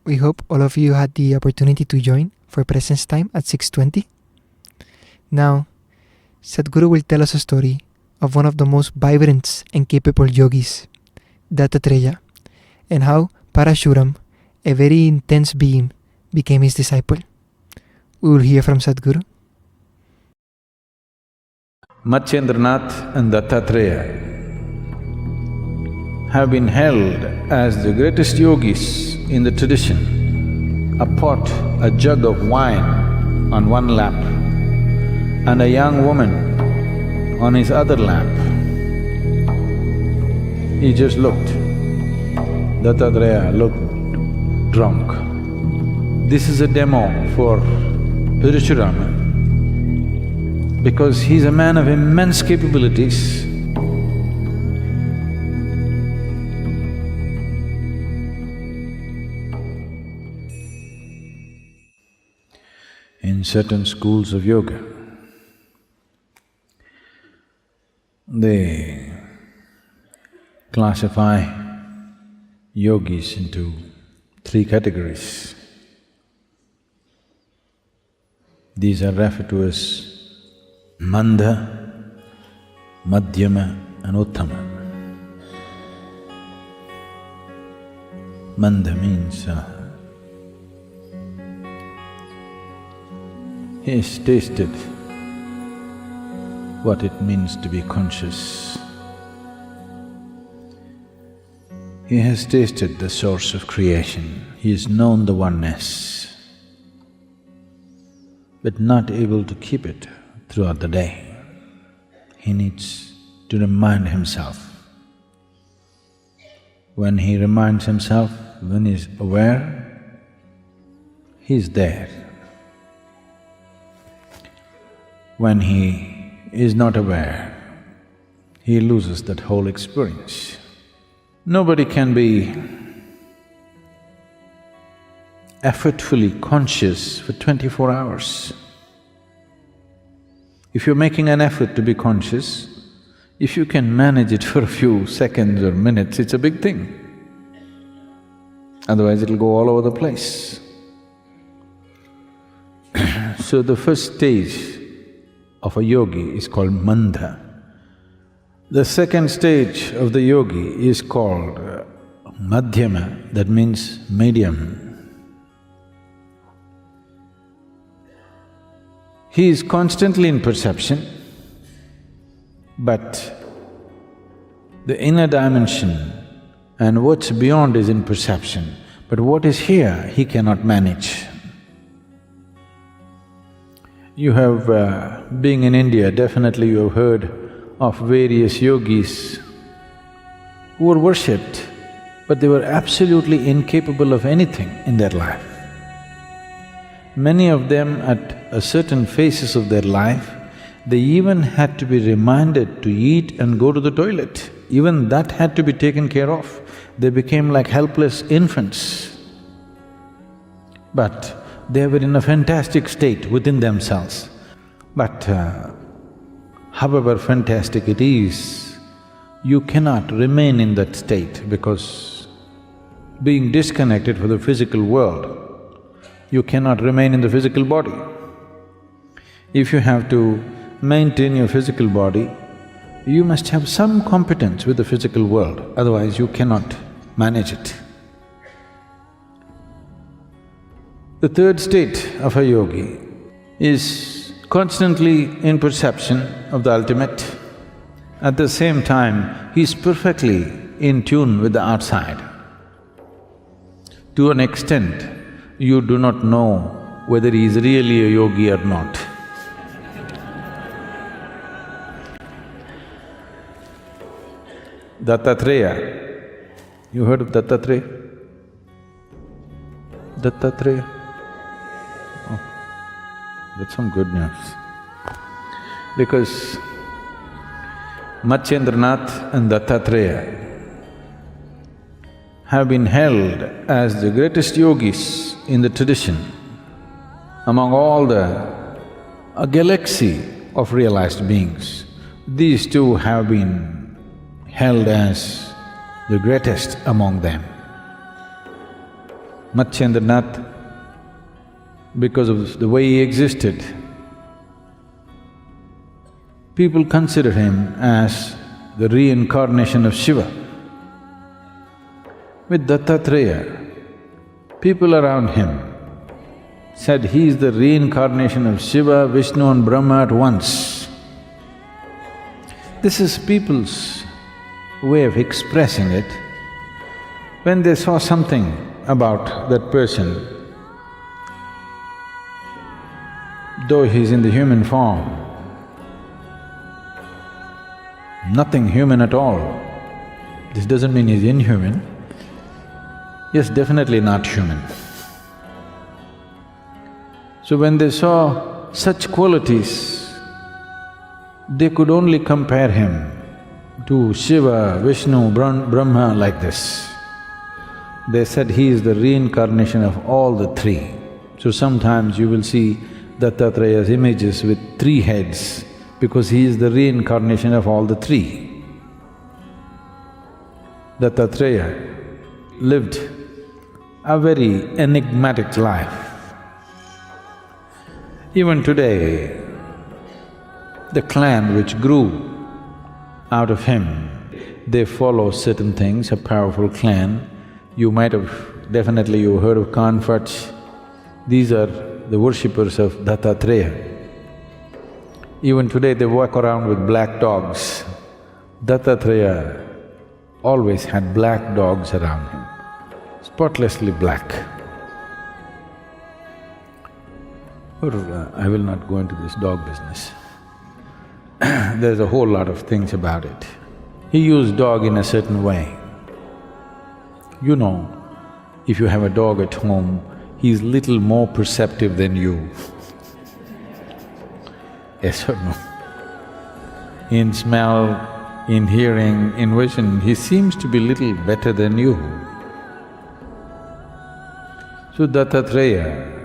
We hope all of you had the opportunity to join for presence time at 6:20. Now, Sadhguru will tell us a story of one of the most vibrant and capable yogis, Dattatreya, and how Parashuram, a very intense being, became his disciple. We will hear from Sadhguru. Margazhi and Dattatreya have been held as the greatest yogis in the tradition. A pot, a jug of wine on one lap and a young woman on his other lap. He just looked. Dattatreya looked drunk. This is a demo for Parashurama because he's a man of immense capabilities. In certain schools of yoga, they classify yogis into three categories. These are referred to as Mandha, Madhyama and Uttama. Mandha means he has tasted what it means to be conscious. He has tasted the source of creation, he has known the oneness, but not able to keep it throughout the day. He needs to remind himself. When he reminds himself, when he is aware, he is there. When he is not aware, he loses that whole experience. Nobody can be effortfully conscious for 24 hours. If you're making an effort to be conscious, if you can manage it for a few seconds or minutes, it's a big thing. Otherwise it'll go all over the place. So the first stage of a yogi is called Mandha. The second stage of the yogi is called Madhyama, that means medium. He is constantly in perception, but the inner dimension and what's beyond is in perception, but what is here, he cannot manage. You have… being in India, definitely you have heard of various yogis who were worshipped, but they were absolutely incapable of anything in their life. Many of them at a certain phases of their life, they even had to be reminded to eat and go to the toilet. Even that had to be taken care of. They became like helpless infants. But they were in a fantastic state within themselves. But however fantastic it is, you cannot remain in that state because being disconnected from the physical world, you cannot remain in the physical body. If you have to maintain your physical body, you must have some competence with the physical world, otherwise you cannot manage it. The third state of a yogi is constantly in perception of the ultimate. At the same time, he is perfectly in tune with the outside. To an extent, you do not know whether he is really a yogi or not. Dattatreya, you heard of Dattatreya? Dattatreya? Oh, that's some good news. Because Margazhi and Dattatreya have been held as the greatest yogis in the tradition among all a galaxy of realized beings. These two have been held as the greatest among them. Matsyendranath, because of the way he existed, people consider him as the reincarnation of Shiva. With Dattatreya, people around him said he is the reincarnation of Shiva, Vishnu and Brahma at once. This is people's way of expressing it. When they saw something about that person, though he's in the human form, nothing human at all. This doesn't mean he's inhuman. Yes, definitely not human. So when they saw such qualities, they could only compare him to Shiva, Vishnu, Brahma like this. They said he is the reincarnation of all the three. So sometimes you will see Dattatreya's images with 3 heads because he is the reincarnation of all the three. Dattatreya lived a very enigmatic life. Even today, the clan which grew out of him, they follow certain things, a powerful clan. You might have… definitely you've heard of Kanfats. These are the worshippers of Dattatreya. Even today they walk around with black dogs. Dattatreya always had black dogs around him, spotlessly black. I will not go into this dog business. There's a whole lot of things about it. He used dog in a certain way. You know, if you have a dog at home, he's little more perceptive than you. Yes or no? In smell, in hearing, in vision, he seems to be little better than you. So Dattatreya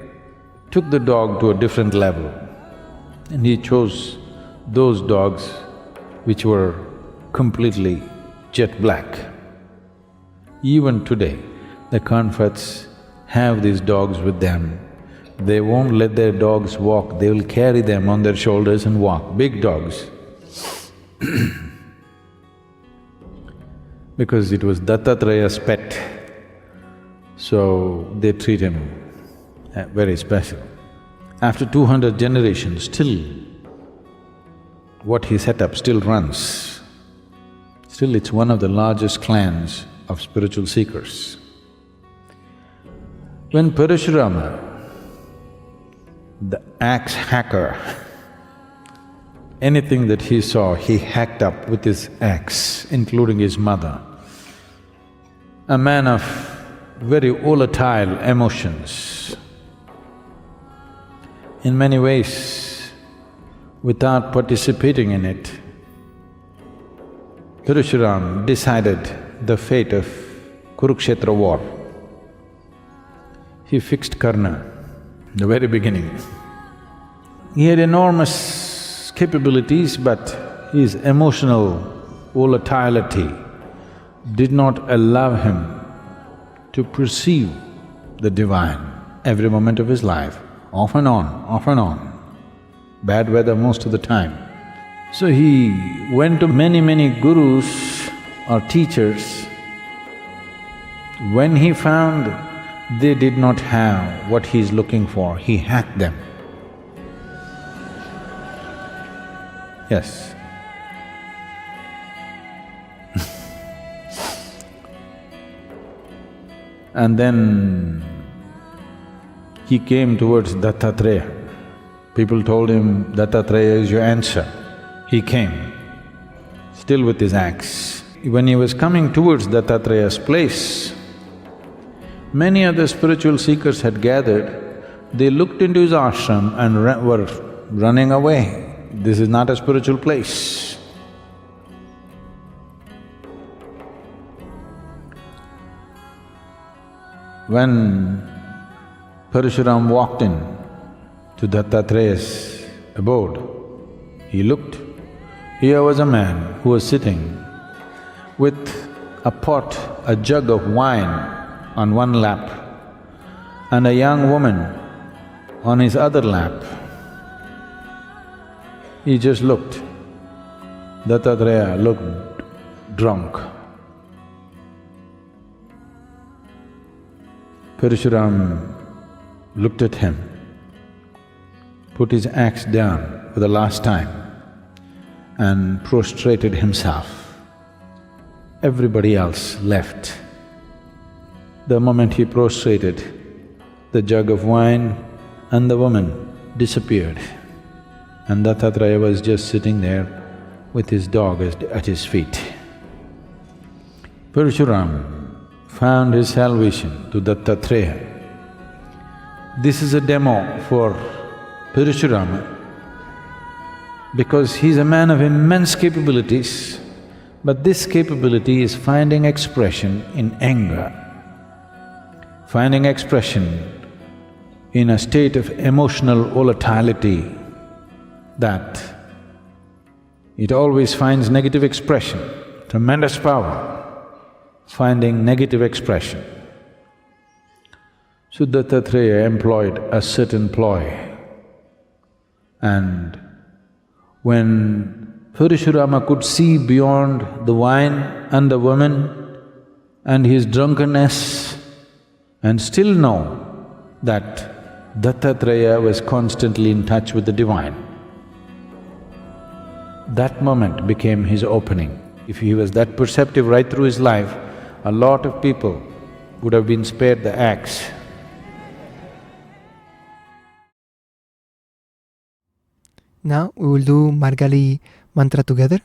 took the dog to a different level and he chose those dogs which were completely jet black. Even today, the Kanfats have these dogs with them. They won't let their dogs walk, they will carry them on their shoulders and walk, big dogs. Because it was Dattatreya's pet, so they treat him very special. After 200 generations, still what he set up still runs. Still it's one of the largest clans of spiritual seekers. When Parashurama, the axe hacker, anything that he saw, he hacked up with his axe, including his mother. A man of very volatile emotions. In many ways, without participating in it, Parashuram decided the fate of Kurukshetra war. He fixed Karna in the very beginning. He had enormous capabilities, but his emotional volatility did not allow him to perceive the divine every moment of his life, off and on, off and on. Bad weather most of the time. So he went to many gurus or teachers. When he found they did not have what he is looking for, he hacked them. Yes. And then he came towards Dattatreya. People told him, Dattatreya is your answer. He came, still with his axe. When he was coming towards Dattatreya's place, many other spiritual seekers had gathered. They looked into his ashram and were running away. This is not a spiritual place. When Parashuram walked in to Dattatreya's abode, he looked. Here was a man who was sitting with a pot, a jug of wine on one lap and a young woman on his other lap. He just looked. Dattatreya looked drunk. Parshuram looked at him, put his axe down for the last time and prostrated himself. Everybody else left. The moment he prostrated, the jug of wine and the woman disappeared, and Dattatreya was just sitting there with his dog at his feet. Parshuram found his salvation to Dattatreya. This is a demo for Parashurama because he's a man of immense capabilities, but this capability is finding expression in anger, finding expression in a state of emotional volatility that it always finds negative expression, tremendous power, finding negative expression. So Dattatreya employed a certain ploy, and when Parashurama could see beyond the wine and the woman and his drunkenness and still know that Dattatreya was constantly in touch with the divine, that moment became his opening. If he was that perceptive right through his life, a lot of people would have been spared the axe. Now we will do Margazhi mantra together.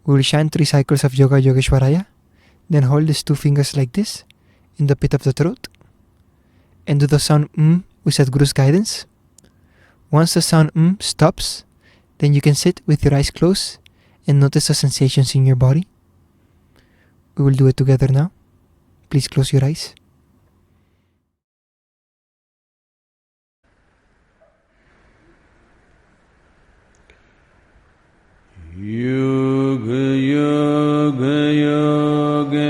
We will chant 3 cycles of Yoga Yogeshwaraya, then hold these 2 fingers like this in the pit of the throat and do the sound with Sadhguru's guidance. Once the sound stops, then you can sit with your eyes closed and notice the sensations in your body. We will do it together now. Please close your eyes. Yoga Yoga Yogeshwaraya.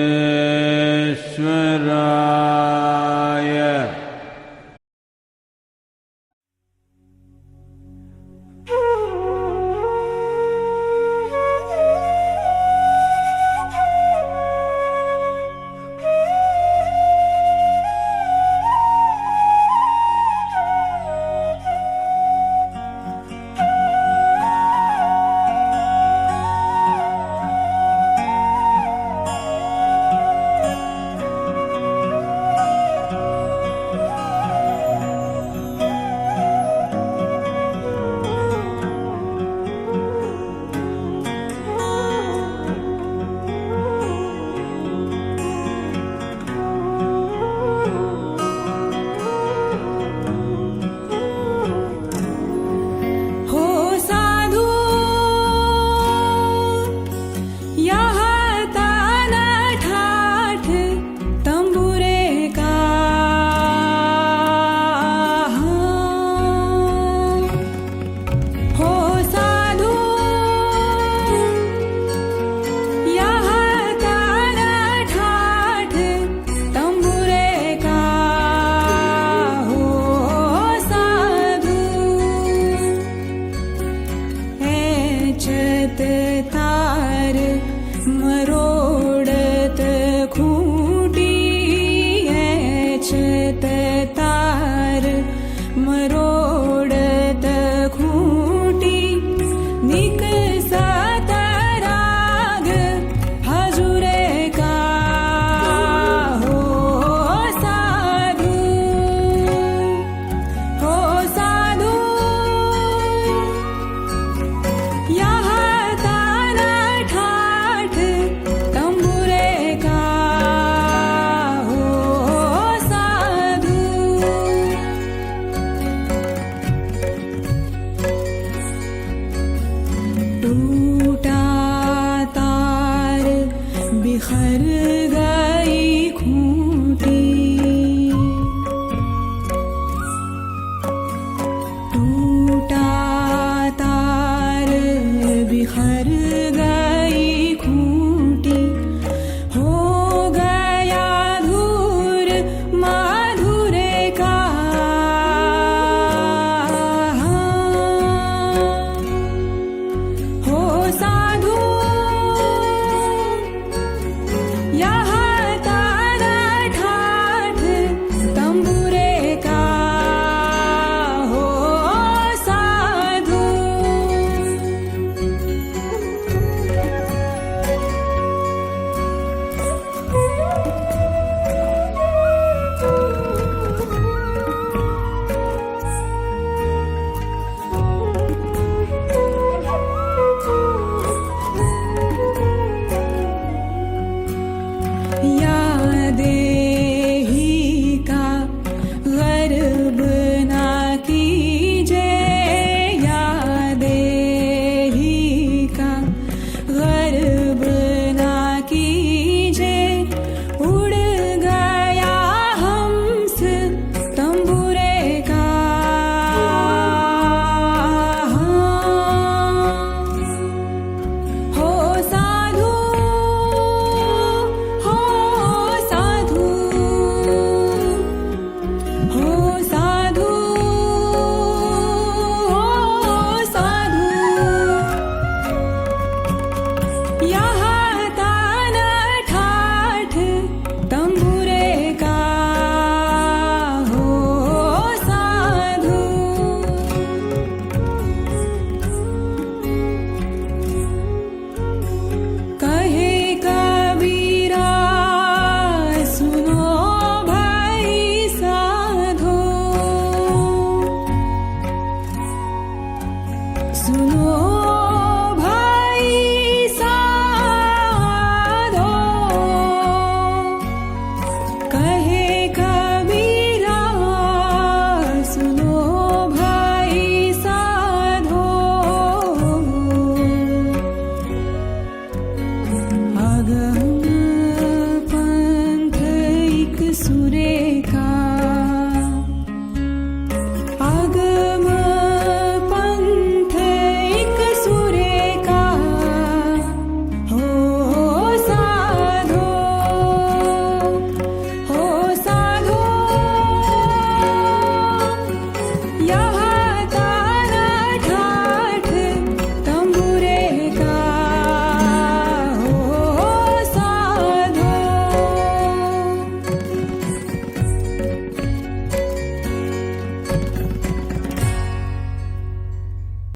या देही का गर्भ ना कीजे, या देही का गर्भ ना कीजे। उड़ गया हंस तंबूरे का, हो साधु, हो साधु, हो साधु, हो साधु। यहाँ तान ठाठ तंबूरे का, हो साधु। कहे कबीरा सुनो भाई साधो, सुनो भाई साधो। कहे कबीरा सुनो भाई साधो। अगम